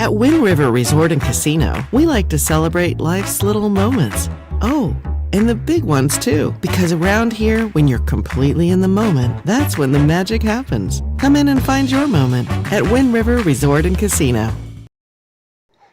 At Wind River Resort and Casino, we like to celebrate life's little moments. Oh, and the big ones too. Because around here, when you're completely in the moment, that's when the magic happens. Come in and find your moment at Wind River Resort and Casino.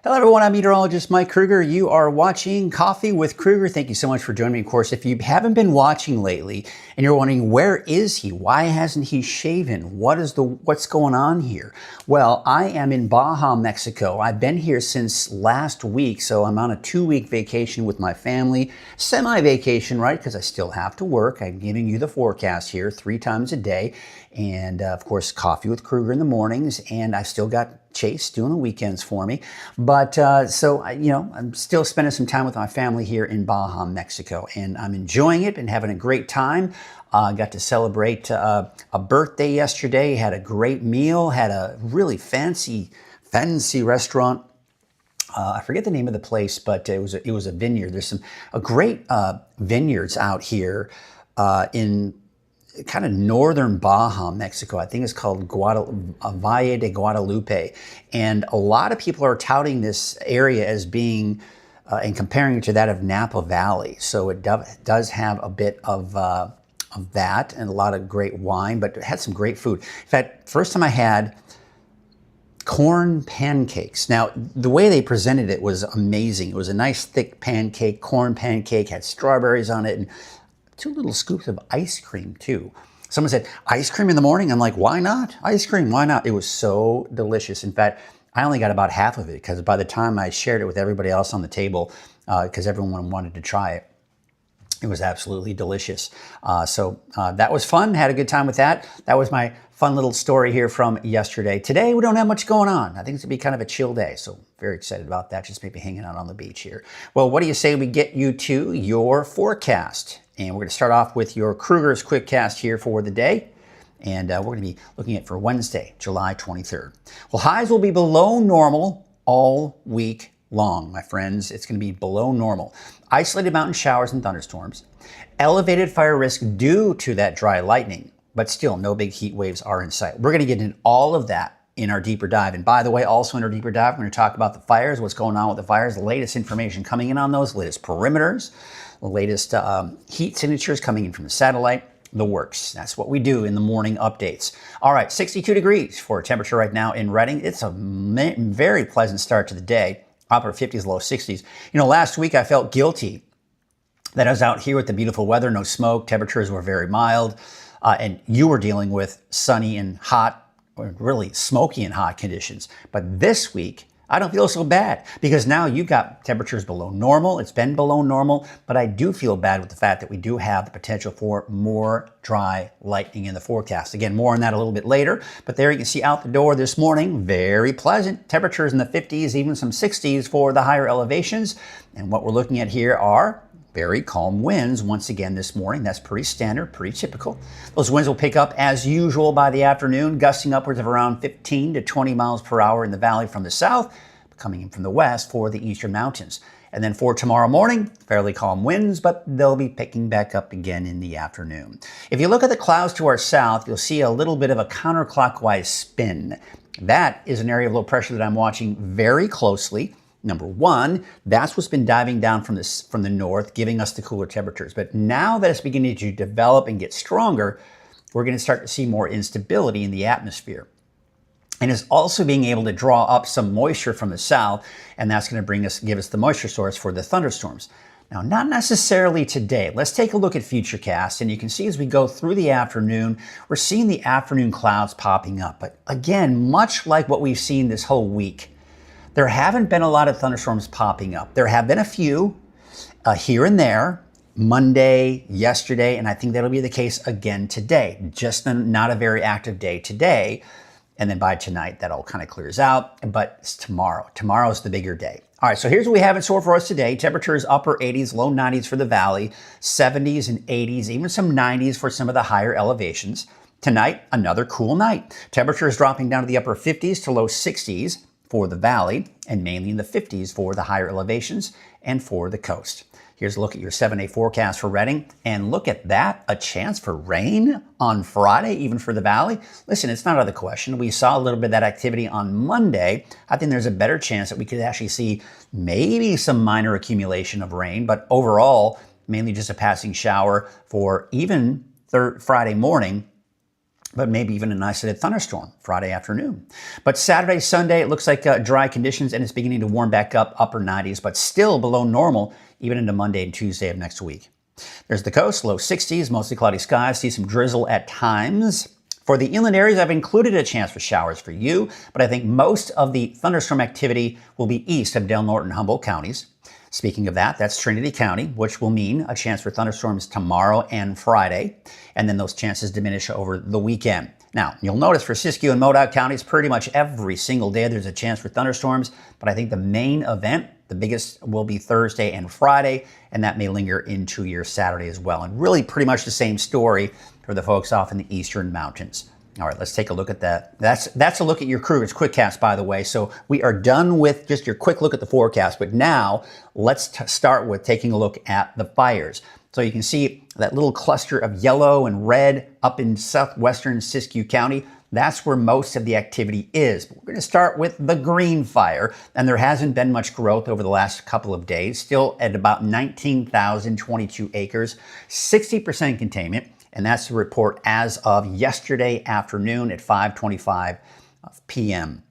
Hello everyone, I'm meteorologist Mike Krueger. You are watching Coffee with Krueger. Thank you so much for joining me. Of course, if you haven't been watching lately and you're wondering, where is he? Why hasn't he shaven? What's going on here? Well, I am in Baja, Mexico. I've been here since last week, so I'm on a 2-week vacation with my family. Semi-vacation, right? Because I still have to work. I'm giving you the forecast here 3 times a day. And of course, Coffee with Krueger in the mornings. And I still got Chase doing the weekends for me. But I'm still spending some time with my family here in Baja, Mexico, and I'm enjoying it and having a great time. Got to celebrate a birthday yesterday, had a great meal, had a really fancy restaurant. I forget the name of the place, but it was a vineyard. There's a great vineyards out here in kind of northern Baja, Mexico. I think it's called Valle de Guadalupe. And a lot of people are touting this area as being, and comparing it to that of Napa Valley. So it does have a bit of that and a lot of great wine, but it had some great food. In fact, first time I had corn pancakes. Now, the way they presented it was amazing. It was a nice thick pancake, corn pancake, had strawberries on it, and 2 little scoops of ice cream too. Someone said, ice cream in the morning? I'm like, why not? Ice cream, why not? It was so delicious. In fact, I only got about half of it because by the time I shared it with everybody else on the table, because everyone wanted to try it, it was absolutely delicious. So that was fun. Had a good time with that. That was my fun little story here from yesterday. Today, we don't have much going on. I think it's going to be kind of a chill day. So very excited about that. Just maybe hanging out on the beach here. Well, what do you say we get you to your forecast? And we're going to start off with your Krueger's Quickcast here for the day. And we're going to be looking at for Wednesday, July 23rd. Well, highs will be below normal all week long, my friends. It's going to be below normal. Isolated mountain showers and thunderstorms. Elevated fire risk due to that dry lightning. But still, no big heat waves are in sight. We're going to get into all of that in our deeper dive. And by the way, also in our deeper dive, we're going to talk about the fires, what's going on with the fires, the latest information coming in on those, latest perimeters, the latest heat signatures coming in from the satellite, the works. That's what we do in the morning updates. All right, 62 degrees for temperature right now in Redding. It's a very pleasant start to the day. Upper 50s, low 60s. You know, last week I felt guilty that I was out here with the beautiful weather, no smoke, temperatures were very mild, and you were dealing with sunny and hot, or really smoky and hot conditions. But this week, I don't feel so bad because now you've got temperatures below normal. It's been below normal, but I do feel bad with the fact that we do have the potential for more dry lightning in the forecast. Again, more on that a little bit later, but there you can see out the door this morning, very pleasant. Temperatures in the 50s, even some 60s for the higher elevations. And what we're looking at here are very calm winds once again this morning. That's pretty standard, pretty typical. Those winds will pick up as usual by the afternoon, gusting upwards of around 15 to 20 miles per hour in the valley from the south, coming in from the west for the eastern mountains. And then for tomorrow morning, fairly calm winds, but they'll be picking back up again in the afternoon. If you look at the clouds to our south, you'll see a little bit of a counterclockwise spin. That is an area of low pressure that I'm watching very closely. Number one, that's what's been diving down from the north, giving us the cooler temperatures. But now that it's beginning to develop and get stronger, we're going to start to see more instability in the atmosphere. And it's also being able to draw up some moisture from the south, and that's going to give us the moisture source for the thunderstorms. Now, not necessarily today. Let's take a look at Futurecast, and you can see as we go through the afternoon, we're seeing the afternoon clouds popping up. But again, much like what we've seen this whole week, there haven't been a lot of thunderstorms popping up. There have been a few here and there, Monday, yesterday, and I think that'll be the case again today. Just not a very active day today. And then by tonight, that all kind of clears out, but it's tomorrow. Tomorrow's the bigger day. All right, so here's what we have in store for us today. Temperatures upper 80s, low 90s for the valley, 70s and 80s, even some 90s for some of the higher elevations. Tonight, another cool night. Temperatures dropping down to the upper 50s to low 60s for the valley, and mainly in the 50s for the higher elevations and for the coast. Here's a look at your 7-day forecast for Redding, and look at that, a chance for rain on Friday, even for the valley. Listen, it's not out of the question. We saw a little bit of that activity on Monday. I think there's a better chance that we could actually see maybe some minor accumulation of rain, but overall, mainly just a passing shower for even Friday morning, but maybe even an isolated thunderstorm Friday afternoon. But Saturday, Sunday, it looks like dry conditions, and it's beginning to warm back up, upper 90s, but still below normal, even into Monday and Tuesday of next week. There's the coast, low 60s, mostly cloudy skies, see some drizzle at times. For the inland areas, I've included a chance for showers for you, but I think most of the thunderstorm activity will be east of Del Norte and Humboldt counties. Speaking of that, that's Trinity County, which will mean a chance for thunderstorms tomorrow and Friday, and then those chances diminish over the weekend. Now, you'll notice for Siskiyou and Modoc counties, pretty much every single day there's a chance for thunderstorms, but I think the main event, the biggest, will be Thursday and Friday, and that may linger into your Saturday as well. And really pretty much the same story for the folks off in the eastern mountains. All right, let's take a look at that. That's a look at your Krueger's Quickcast, by the way. So we are done with just your quick look at the forecast, but now let's start with taking a look at the fires. So you can see that little cluster of yellow and red up in southwestern Siskiyou County. That's where most of the activity is. But we're going to start with the green fire, and there hasn't been much growth over the last couple of days, still at about 19,022 acres, 60% containment, and that's the report as of yesterday afternoon at 5:25 p.m.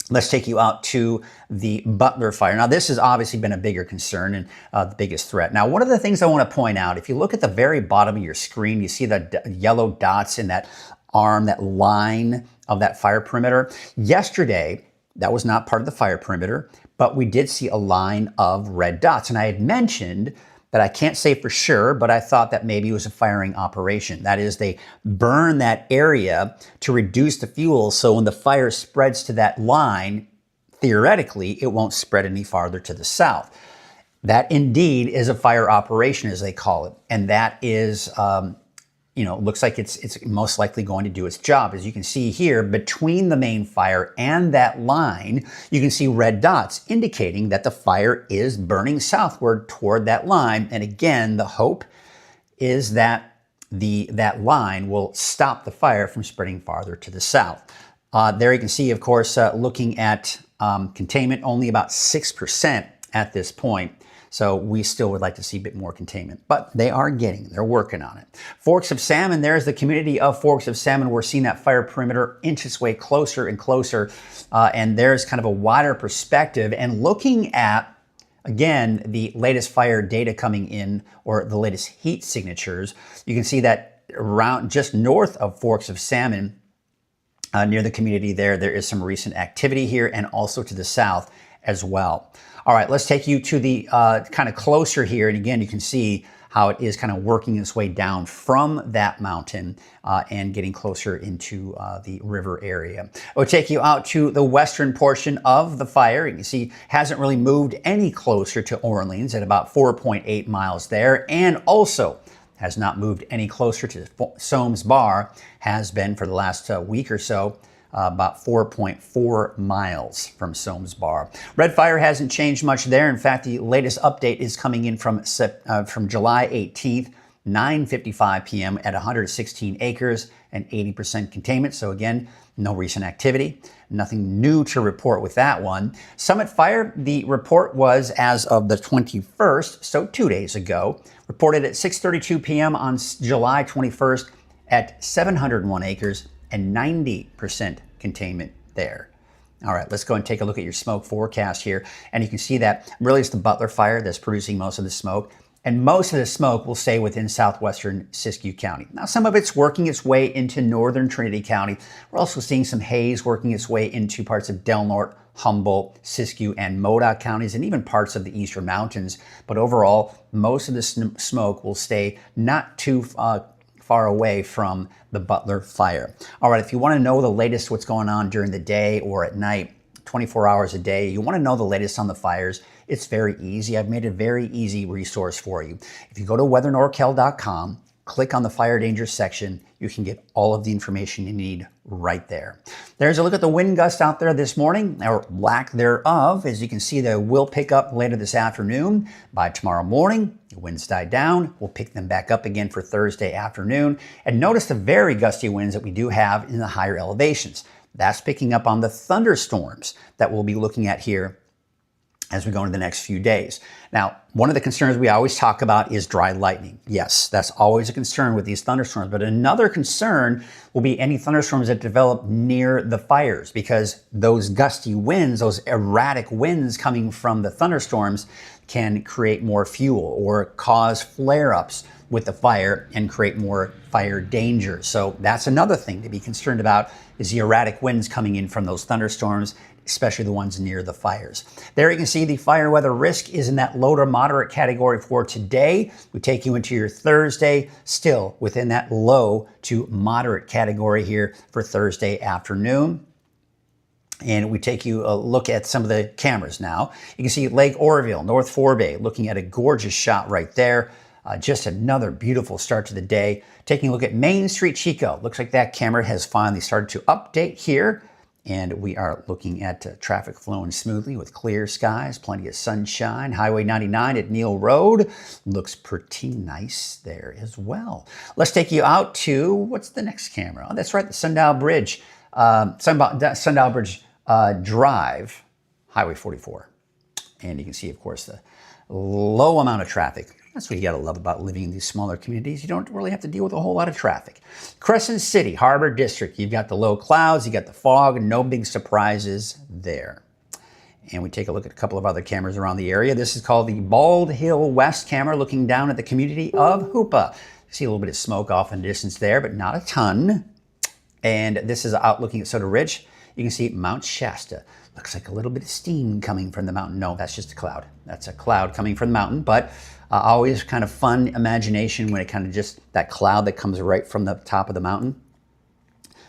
Let's take you out to the Butler fire. Now, this has obviously been a bigger concern and the biggest threat. Now, one of the things I want to point out, if you look at the very bottom of your screen, you see the yellow dots in that arm, that line of that fire perimeter. Yesterday, that was not part of the fire perimeter, but we did see a line of red dots. And I had mentioned that I can't say for sure, but I thought that maybe it was a firing operation. That is, they burn that area to reduce the fuel, so when the fire spreads to that line, theoretically, it won't spread any farther to the south. That indeed is a fire operation, as they call it, and that is, looks like it's most likely going to do its job. As you can see here, between the main fire and that line, you can see red dots indicating that the fire is burning southward toward that line. And again, the hope is that that line will stop the fire from spreading farther to the south. There you can see, of course, looking at containment, only about 6% at this point. So we still would like to see a bit more containment, but they're working on it. Forks of Salmon, there's the community of Forks of Salmon. We're seeing that fire perimeter inch its way closer and closer, and there's kind of a wider perspective. And looking at, again, the latest fire data coming in, or the latest heat signatures, you can see that around just north of Forks of Salmon, near the community there is some recent activity here, and also to the south as well. All right, let's take you to the kind of closer here. And again, you can see how it is kind of working its way down from that mountain and getting closer into the river area. We'll take you out to the western portion of the fire. You can see hasn't really moved any closer to Orleans at about 4.8 miles there, and also has not moved any closer to Soames Bar, has been for the last week or so. About 4.4 miles from Soames Bar. Red Fire hasn't changed much there. In fact, the latest update is coming in from July 18th, 9:55 p.m. at 116 acres and 80% containment. So again, no recent activity. Nothing new to report with that one. Summit Fire, the report was as of the 21st, so 2 days ago, reported at 6:32 p.m. on July 21st at 701 acres and 90% containment there. All right, let's go and take a look at your smoke forecast here. And you can see that really it's the Butler fire that's producing most of the smoke. And most of the smoke will stay within southwestern Siskiyou County. Now, some of it's working its way into northern Trinity County. We're also seeing some haze working its way into parts of Del Norte, Humboldt, Siskiyou, and Modoc counties, and even parts of the Eastern Mountains. But overall, most of the smoke will stay not too far away from the Butler fire. All right, if you want to know the latest what's going on during the day or at night, 24 hours a day, you want to know the latest on the fires, it's very easy. I've made a very easy resource for you. If you go to weathernorcal.com, click on the fire danger section, you can get all of the information you need right there. There's a look at the wind gust out there this morning, or lack thereof. As you can see, they will pick up later this afternoon. By tomorrow morning, the winds die down. We'll pick them back up again for Thursday afternoon. And notice the very gusty winds that we do have in the higher elevations. That's picking up on the thunderstorms that we'll be looking at here as we go into the next few days. Now, one of the concerns we always talk about is dry lightning. Yes, that's always a concern with these thunderstorms, but another concern will be any thunderstorms that develop near the fires, because those gusty winds, those erratic winds coming from the thunderstorms can create more fuel or cause flare-ups with the fire and create more fire danger. So that's another thing to be concerned about, is the erratic winds coming in from those thunderstorms, especially the ones near the fires. There you can see the fire weather risk is in that low to moderate category for today. We take you into your Thursday, still within that low to moderate category here for Thursday afternoon. And we take you a look at some of the cameras now. You can see Lake Oroville, North Forebay, looking at a gorgeous shot right there. Just another beautiful start to the day. Taking a look at Main Street, Chico. Looks like that camera has finally started to update here. And we are looking at traffic flowing smoothly with clear skies, plenty of sunshine. Highway 99 at Neal Road looks pretty nice there as well. Let's take you out to, what's the next camera? Oh, that's right, the Sundial Bridge. Sundial Bridge Drive, Highway 44. And you can see, of course, the low amount of traffic. That's what you gotta love about living in these smaller communities. You don't really have to deal with a whole lot of traffic. Crescent City, Harbor District. You've got the low clouds, you got the fog, no big surprises there. And we take a look at a couple of other cameras around the area. This is called the Bald Hill West camera, looking down at the community of Hoopa. You see a little bit of smoke off in the distance there, but not a ton. And this is out looking at Soda Ridge. You can see Mount Shasta. Looks like a little bit of steam coming from the mountain. No, that's just a cloud. That's a cloud coming from the mountain, but always kind of fun imagination when it kind of just, that cloud that comes right from the top of the mountain.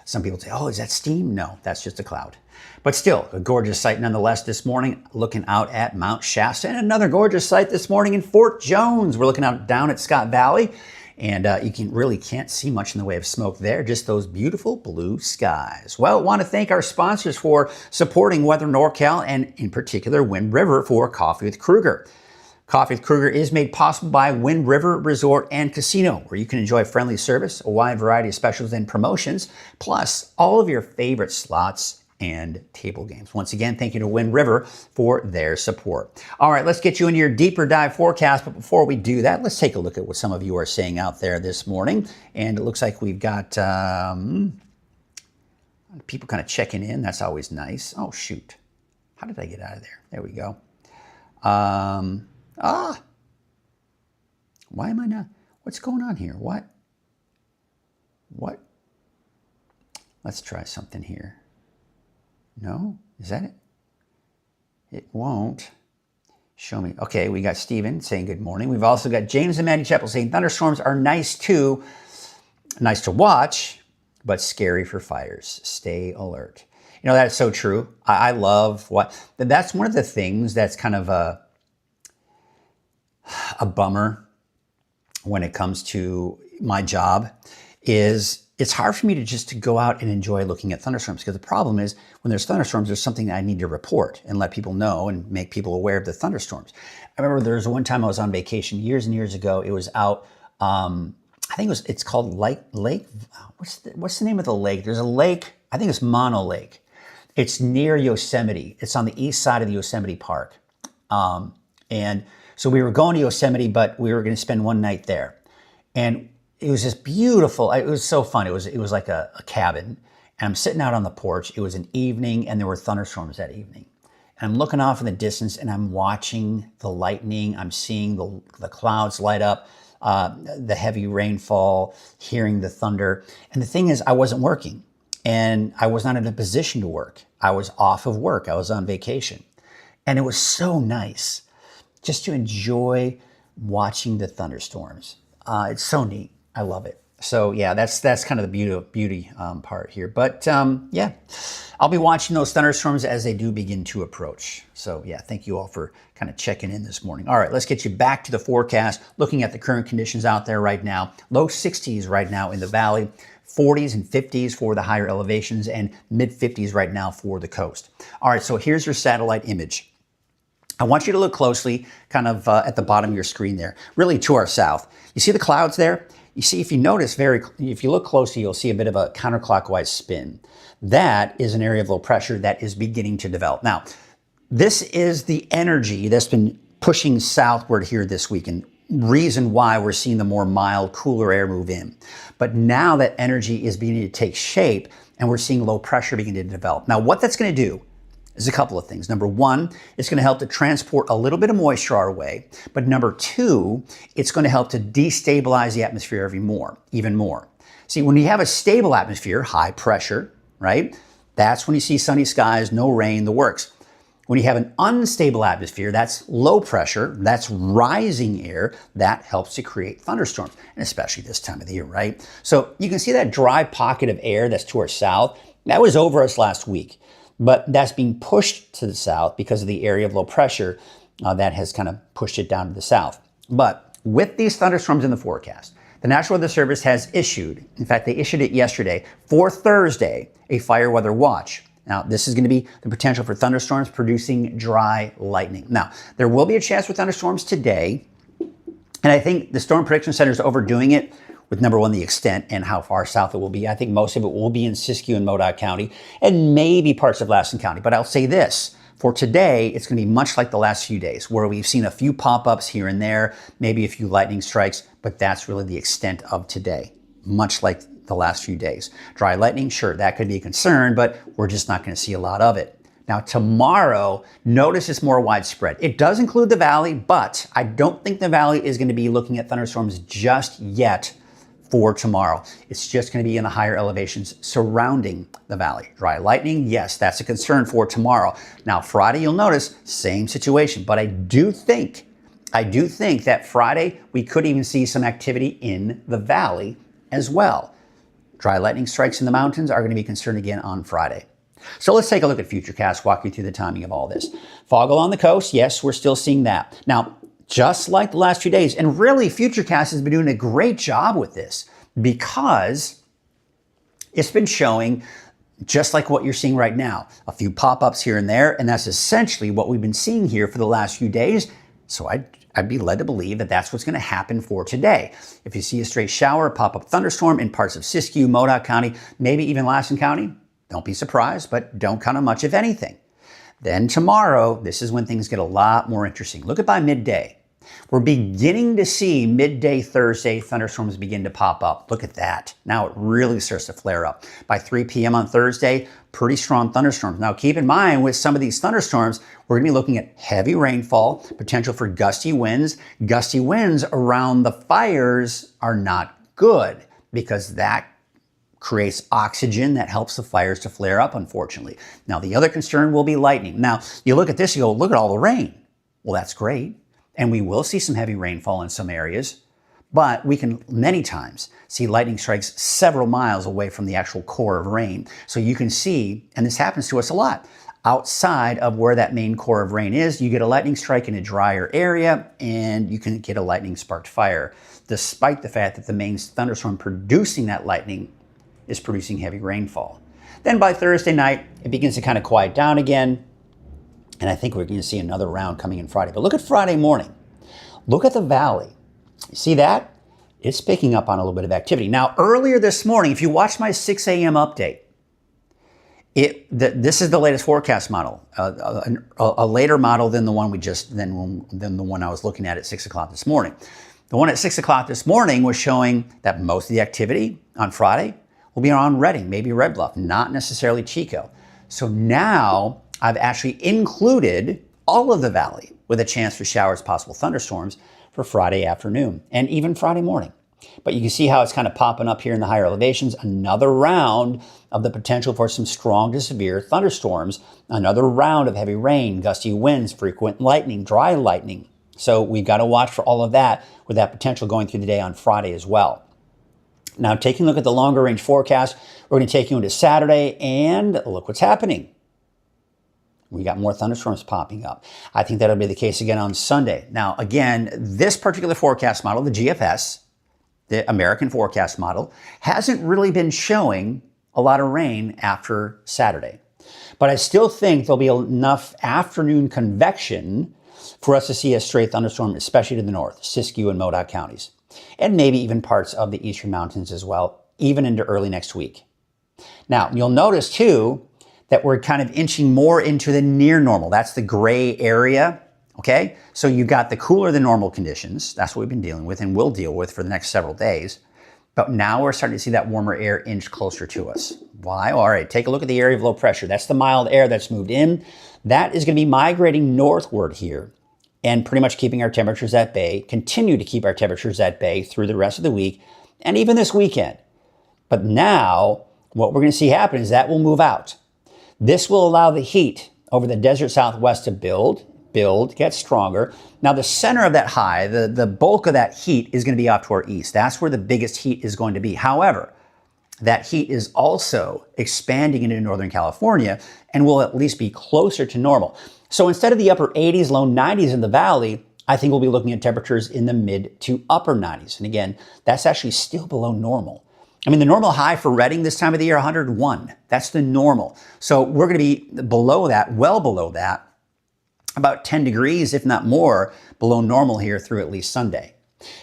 Some people say, oh, is that steam? No, that's just a cloud. But still, a gorgeous sight nonetheless this morning, looking out at Mount Shasta. And another gorgeous sight this morning in Fort Jones. We're looking out down at Scott Valley. And you really can't see much in the way of smoke there, just those beautiful blue skies. Well, I want to thank our sponsors for supporting Weather NorCal, and in particular, Wind River for Coffee with Krueger. Coffee with Krueger is made possible by Wind River Resort and Casino, where you can enjoy friendly service, a wide variety of specials and promotions, plus all of your favorite slots and table games. Once again, thank you to Wind River for their support. All right, let's get you into your deeper dive forecast. But before we do that, let's take a look at what some of you are saying out there this morning. And it looks like we've got people kind of checking in. That's always nice. Oh, shoot. How did I get out of there? There we go. Why am I not? What's going on here? What? Let's try something here. No? Is that it? It won't show me. Okay, we got Steven saying good morning. We've also got James and Maddie Chapel saying thunderstorms are nice too. Nice to watch, but scary for fires. Stay alert. You know, that's so true. I love that's one of the things that's kind of a bummer when it comes to my job is it's hard for me to go out and enjoy looking at thunderstorms, because the problem is when there's thunderstorms, there's something that I need to report and let people know and make people aware of the thunderstorms. I remember there was one time I was on vacation years and years ago. It was out, I think it's called Lake, what's the name of the lake? There's a lake, I think it's Mono Lake. It's near Yosemite. It's on the east side of the Yosemite Park. And so we were going to Yosemite, but we were going to spend one night there. And it was just beautiful. It was so fun. It was like a cabin. And I'm sitting out on the porch. It was an evening, and there were thunderstorms that evening. And I'm looking off in the distance, and I'm watching the lightning. I'm seeing the clouds light up, the heavy rainfall, hearing the thunder. And the thing is, I wasn't working. and I was not in a position to work. I was off of work. I was on vacation. And it was so nice just to enjoy watching the thunderstorms. It's so neat. I love it. So yeah, that's kind of the beauty part here. But yeah, I'll be watching those thunderstorms as they do begin to approach. So yeah, thank you all for kind of checking in this morning. All right, let's get you back to the forecast, looking at the current conditions out there right now. Low 60s right now in the valley, 40s and 50s for the higher elevations, and mid 50s right now for the coast. All right, so here's your satellite image. I want you to look closely kind of at the bottom of your screen there, really to our south. You see the clouds there? You see, if you notice if you look closely, you'll see a bit of a counterclockwise spin. That is an area of low pressure that is beginning to develop. Now, this is the energy that's been pushing southward here this week, and reason why we're seeing the more mild, cooler air move in. But now that energy is beginning to take shape, and we're seeing low pressure begin to develop. Now, what that's going to do is a couple of things. Number one, it's going to help to transport a little bit of moisture our way. But number two, it's going to help to destabilize the atmosphere even more. See, when you have a stable atmosphere, high pressure, right? That's when you see sunny skies, no rain, the works. When you have an unstable atmosphere, that's low pressure, that's rising air, that helps to create thunderstorms, and especially this time of the year, right? So you can see that dry pocket of air that's to our south, that was over us last week. But that's being pushed to the south because of the area of low pressure that has kind of pushed it down to the south. But with these thunderstorms in the forecast, the National Weather Service has issued, in fact, they issued it yesterday, for Thursday, a fire weather watch. Now, this is going to be the potential for thunderstorms producing dry lightning. Now, there will be a chance for thunderstorms today, and I think the Storm Prediction Center is overdoing it with number one, the extent and how far south it will be. I think most of it will be in Siskiyou and Modoc County and maybe parts of Lasson County. But I'll say this, for today, it's going to be much like the last few days where we've seen a few pop-ups here and there, maybe a few lightning strikes, but that's really the extent of today, much like the last few days. Dry lightning, sure, that could be a concern, but we're just not going to see a lot of it. Now, tomorrow, notice it's more widespread. It does include the valley, but I don't think the valley is going to be looking at thunderstorms just yet for tomorrow. It's just going to be in the higher elevations surrounding the valley. Dry lightning, yes, that's a concern for tomorrow. Now, Friday, you'll notice, same situation, but I do think that Friday, we could even see some activity in the valley as well. Dry lightning strikes in the mountains are going to be concerned again on Friday. So let's take a look at Futurecast, walk you through the timing of all this. Fog along the coast, yes, we're still seeing that. Now, just like the last few days, and really Futurecast has been doing a great job with this because it's been showing just like what you're seeing right now, a few pop-ups here and there, and that's essentially what we've been seeing here for the last few days. So I'd be led to believe that that's what's going to happen for today. If you see a straight shower, pop-up thunderstorm in parts of Siskiyou, Modoc County, maybe even Lasson County, don't be surprised, but don't count on much, if anything. Then tomorrow, this is when things get a lot more interesting. Look at by midday. We're beginning to see midday Thursday thunderstorms begin to pop up. Look at that. Now it really starts to flare up. By 3 p.m. on Thursday, pretty strong thunderstorms. Now keep in mind with some of these thunderstorms, we're going to be looking at heavy rainfall, potential for gusty winds. Gusty winds around the fires are not good because that creates oxygen that helps the fires to flare up, unfortunately. Now the other concern will be lightning. Now you look at this, you go, look at all the rain. Well, that's great. And we will see some heavy rainfall in some areas, but we can many times see lightning strikes several miles away from the actual core of rain. So you can see, and this happens to us a lot, outside of where that main core of rain is, you get a lightning strike in a drier area and you can get a lightning sparked fire, despite the fact that the main thunderstorm producing that lightning is producing heavy rainfall. Then by Thursday night, it begins to kind of quiet down again. And I think we're going to see another round coming in Friday. But look at Friday morning. Look at the valley. You see that? It's picking up on a little bit of activity. Now, earlier this morning, if you watched my 6 a.m. update, this is the latest forecast model, a later model than the one than the one I was looking at 6 o'clock this morning. The one at 6 o'clock this morning was showing that most of the activity on Friday will be around Redding, maybe Red Bluff, not necessarily Chico. So now I've actually included all of the valley with a chance for showers, possible thunderstorms for Friday afternoon and even Friday morning. But you can see how it's kind of popping up here in the higher elevations. Another round of the potential for some strong to severe thunderstorms. Another round of heavy rain, gusty winds, frequent lightning, dry lightning. So we've got to watch for all of that with that potential going through the day on Friday as well. Now, taking a look at the longer range forecast, we're going to take you into Saturday and look what's happening. We got more thunderstorms popping up. I think that'll be the case again on Sunday. Now, again, this particular forecast model, the GFS, the American forecast model, hasn't really been showing a lot of rain after Saturday. But I still think there'll be enough afternoon convection for us to see a stray thunderstorm, especially to the north, Siskiyou and Modoc counties, and maybe even parts of the eastern mountains as well, even into early next week. Now, you'll notice too that we're kind of inching more into the near normal. That's the gray area, okay? So you've got the cooler than normal conditions. That's what we've been dealing with and will deal with for the next several days. But now we're starting to see that warmer air inch closer to us. Why? All right, take a look at the area of low pressure. That's the mild air that's moved in. That is going to be migrating northward here and pretty much keeping our temperatures at bay, continue to keep our temperatures at bay through the rest of the week and even this weekend. But now what we're going to see happen is that will move out. This will allow the heat over the desert southwest to build, get stronger. Now the center of that high, the bulk of that heat is going to be off to our east. That's where the biggest heat is going to be. However, that heat is also expanding into Northern California and will at least be closer to normal. So instead of the upper 80s, low 90s in the valley, I think we'll be looking at temperatures in the mid to upper 90s. And again, that's actually still below normal. I mean, the normal high for Redding this time of the year, 101. That's the normal. So we're going to be below that, well below that, about 10 degrees, if not more, below normal here through at least Sunday.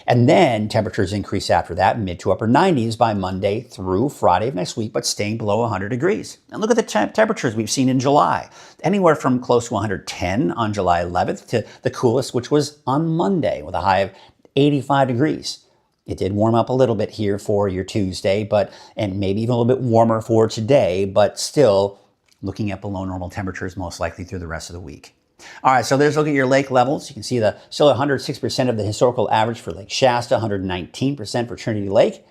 And then temperatures increase after that, mid to upper 90s by Monday through Friday of next week, but staying below 100 degrees. And look at the temperatures we've seen in July. Anywhere from close to 110 on July 11th to the coolest, which was on Monday with a high of 85 degrees. It did warm up a little bit here for your Tuesday, and maybe even a little bit warmer for today, but still looking at below normal temperatures most likely through the rest of the week. All right, so there's a look at your lake levels. You can see still 106% of the historical average for Lake Shasta, 119% for Trinity Lake,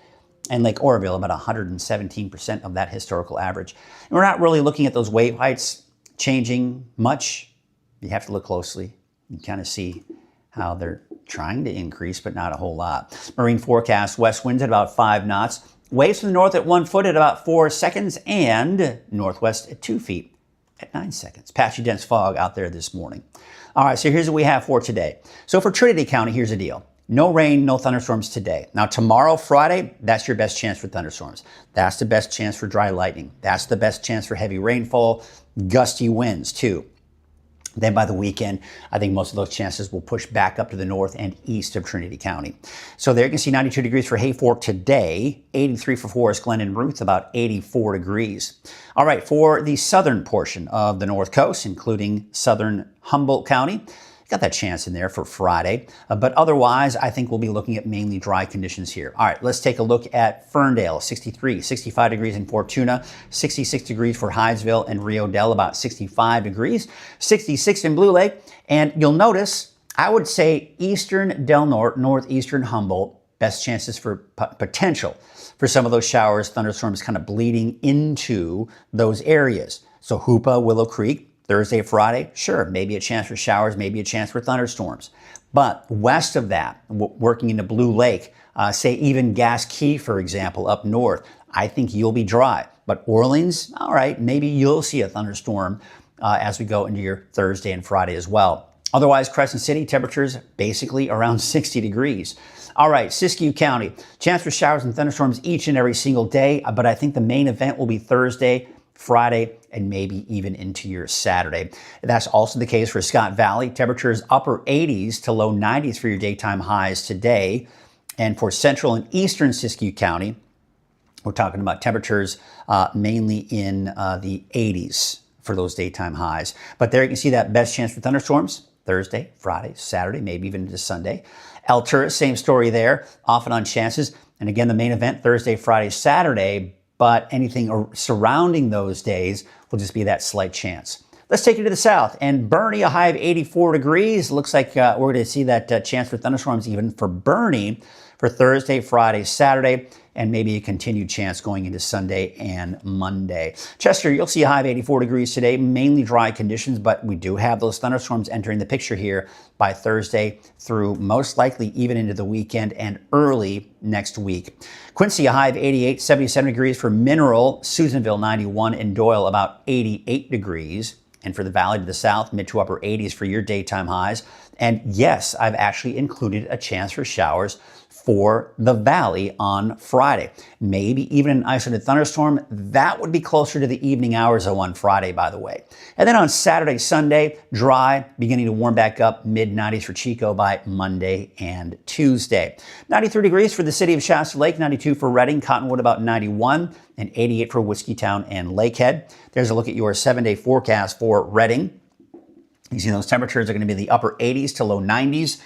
and Lake Oroville about 117% of that historical average. And we're not really looking at those wave heights changing much. You have to look closely and kind of see how they're trying to increase, but not a whole lot. Marine forecast, west winds at about 5 knots, waves from the north at 1 foot at about 4 seconds, and northwest at 2 feet at 9 seconds. Patchy dense fog out there this morning. All right, so here's what we have for today. So for Trinity County, here's the deal. No rain, no thunderstorms today. Now tomorrow, Friday, that's your best chance for thunderstorms. That's the best chance for dry lightning. That's the best chance for heavy rainfall, gusty winds too. Then by the weekend, I think most of those chances will push back up to the north and east of Trinity County. So there you can see 92 degrees for Hayfork today, 83 for Forest Glen and Ruth, about 84 degrees. All right, for the southern portion of the North Coast, including southern Humboldt County, got that chance in there for Friday. But otherwise, I think we'll be looking at mainly dry conditions here. All right, let's take a look at Ferndale, 63, 65 degrees in Fortuna, 66 degrees for Hydesville and Rio Dell, about 65 degrees, 66 in Blue Lake. And you'll notice, I would say eastern Del Norte, northeastern Humboldt, best chances for potential for some of those showers, thunderstorms kind of bleeding into those areas. So Hoopa, Willow Creek, Thursday, Friday, sure, maybe a chance for showers, maybe a chance for thunderstorms. But west of that, working into Blue Lake, say even Gas Key, for example, up north, I think you'll be dry. But Orleans, all right, maybe you'll see a thunderstorm as we go into your Thursday and Friday as well. Otherwise, Crescent City, temperatures basically around 60 degrees. All right, Siskiyou County, chance for showers and thunderstorms each and every single day, but I think the main event will be Thursday, Friday, and maybe even into your Saturday. That's also the case for Scott Valley. Temperatures upper 80s to low 90s for your daytime highs today. And for central and eastern Siskiyou County, we're talking about temperatures mainly in the 80s for those daytime highs. But there you can see that best chance for thunderstorms Thursday, Friday, Saturday, maybe even into Sunday. Altura, same story there, off and on chances. And again, the main event Thursday, Friday, Saturday, but anything surrounding those days will just be that slight chance. Let's take it to the south. And Bernie, a high of 84 degrees. Looks like we're going to see that chance for thunderstorms even for Bernie for Thursday, Friday, Saturday, and maybe a continued chance going into Sunday and Monday. Chester, you'll see a high of 84 degrees today, mainly dry conditions, but we do have those thunderstorms entering the picture here by Thursday through most likely even into the weekend and early next week. Quincy, a high of 88, 77 degrees for Mineral, Susanville 91, and Doyle about 88 degrees. And for the valley to the south, mid to upper 80s for your daytime highs. And yes, I've actually included a chance for showers for the valley on Friday. Maybe even an isolated thunderstorm. That would be closer to the evening hours on Friday, by the way. And then on Saturday, Sunday, dry, beginning to warm back up, mid-90s for Chico by Monday and Tuesday. 93 degrees for the city of Shasta Lake, 92 for Redding, Cottonwood about 91, and 88 for Whiskeytown and Lakehead. There's a look at your 7-day forecast for Redding. You see those temperatures are going to be in the upper 80s to low 90s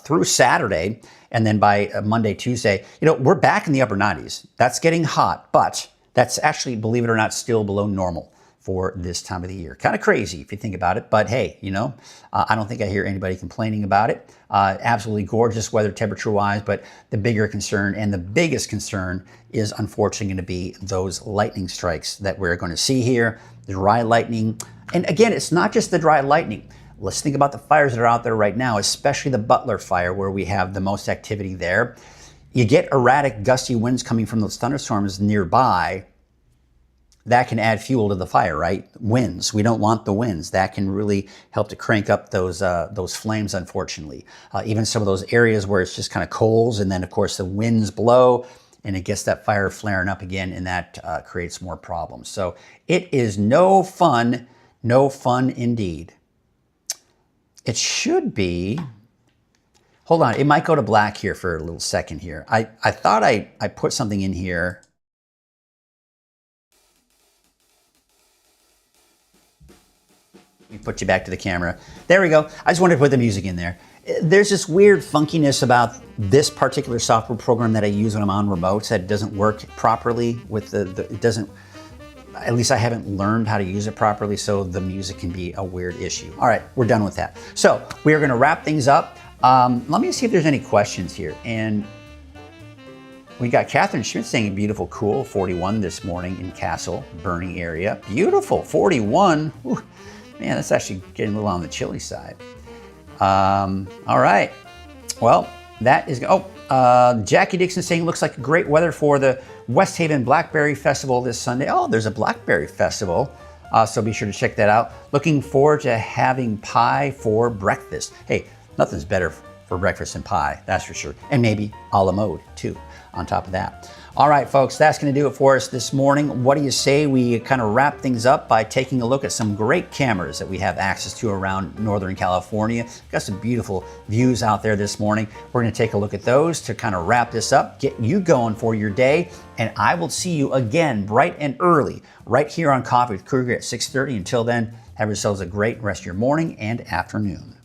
through Saturday. And then by Monday, Tuesday, we're back in the upper 90s. That's getting hot, but that's actually, believe it or not, still below normal for this time of the year. Kind of crazy if you think about it, but hey, I don't think I hear anybody complaining about it. Absolutely gorgeous weather temperature-wise, but the bigger concern and the biggest concern is unfortunately going to be those lightning strikes that we're going to see here, the dry lightning. And again, it's not just the dry lightning. Let's think about the fires that are out there right now, especially the Butler fire where we have the most activity there. You get erratic gusty winds coming from those thunderstorms nearby. That can add fuel to the fire, right? Winds. We don't want the winds. That can really help to crank up those flames, unfortunately. Even some of those areas where it's just kind of coals, and then, of course, the winds blow, and it gets that fire flaring up again, and that creates more problems. So it is no fun indeed. It should be, hold on, it might go to black here for a little second here. I thought I put something in here. Let me put you back to the camera. There we go. I just wanted to put the music in there. There's this weird funkiness about this particular software program that I use when I'm on remotes that doesn't work properly with it doesn't, at least I haven't learned how to use it properly, so the music can be a weird issue. All right, we're done with that. So we are gonna wrap things up. Let me see if there's any questions here. And we got Catherine Schmidt saying beautiful, cool, 41 this morning in Castle, Bernie area. Beautiful, 41. Whew. Man, that's actually getting a little on the chilly side. All right, well, that is, Jackie Dixon saying looks like great weather for the West Haven Blackberry Festival this Sunday. Oh, there's a Blackberry Festival, so be sure to check that out. Looking forward to having pie for breakfast. Hey, nothing's better for breakfast than pie, that's for sure. And maybe a la mode, too, on top of that. All right, folks, that's going to do it for us this morning. What do you say we kind of wrap things up by taking a look at some great cameras that we have access to around Northern California? Got some beautiful views out there this morning. We're going to take a look at those to kind of wrap this up, get you going for your day, and I will see you again bright and early right here on Coffee with Krueger at 6:30. Until then, have yourselves a great rest of your morning and afternoon.